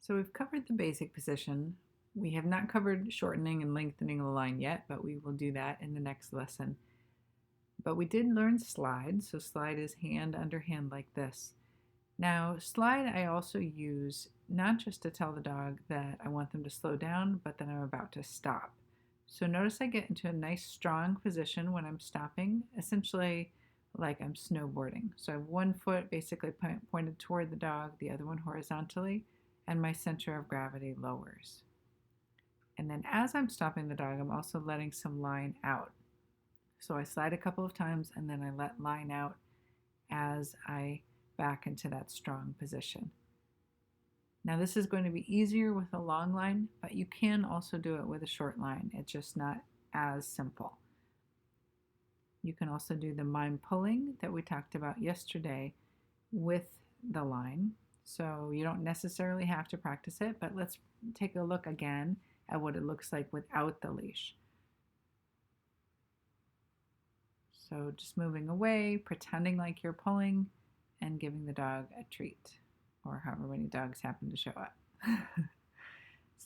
So we've covered the basic position. We have not covered shortening and lengthening the line yet, but we will do that in the next lesson. But we did learn slide. So slide is hand under hand like this. Now slide I also use not just to tell the dog that I want them to slow down, but that I'm about to stop. So notice I get into a nice strong position when I'm stopping, essentially like I'm snowboarding. So I have one foot basically pointed toward the dog, the other one horizontally, and my center of gravity lowers. And then as I'm stopping the dog, I'm also letting some line out. So I slide a couple of times and then I let line out as I back into that strong position. Now this is going to be easier with a long line, but you can also do it with a short line. It's just not as simple. You can also do the mime pulling that we talked about yesterday with the line. So you don't necessarily have to practice it, but let's take a look again at what it looks like without the leash. So just moving away, pretending like you're pulling, and giving the dog a treat, or however many dogs happen to show up.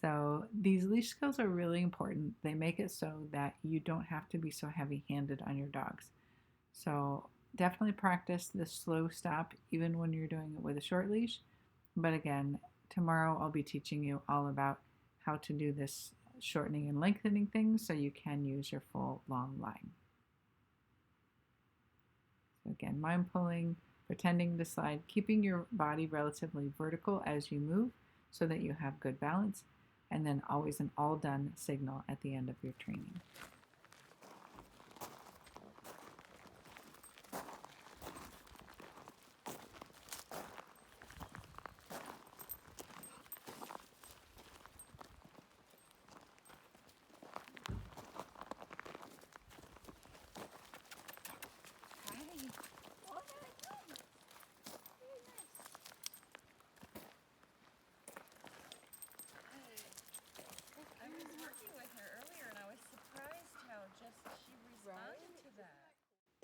So these leash skills are really important. They make it so that you don't have to be so heavy-handed on your dogs. So definitely practice the slow stop even when you're doing it with a short leash. But again, tomorrow I'll be teaching you all about how to do this shortening and lengthening things so you can use your full long line. So again, mime pulling, pretending to slide, keeping your body relatively vertical as you move so that you have good balance, and then always an all done signal at the end of your training.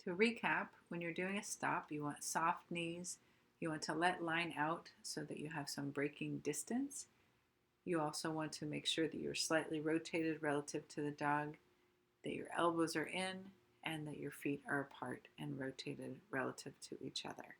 To recap, when you're doing a stop, you want soft knees. You want to let line out so that you have some braking distance. You also want to make sure that you're slightly rotated relative to the dog, that your elbows are in, and that your feet are apart and rotated relative to each other.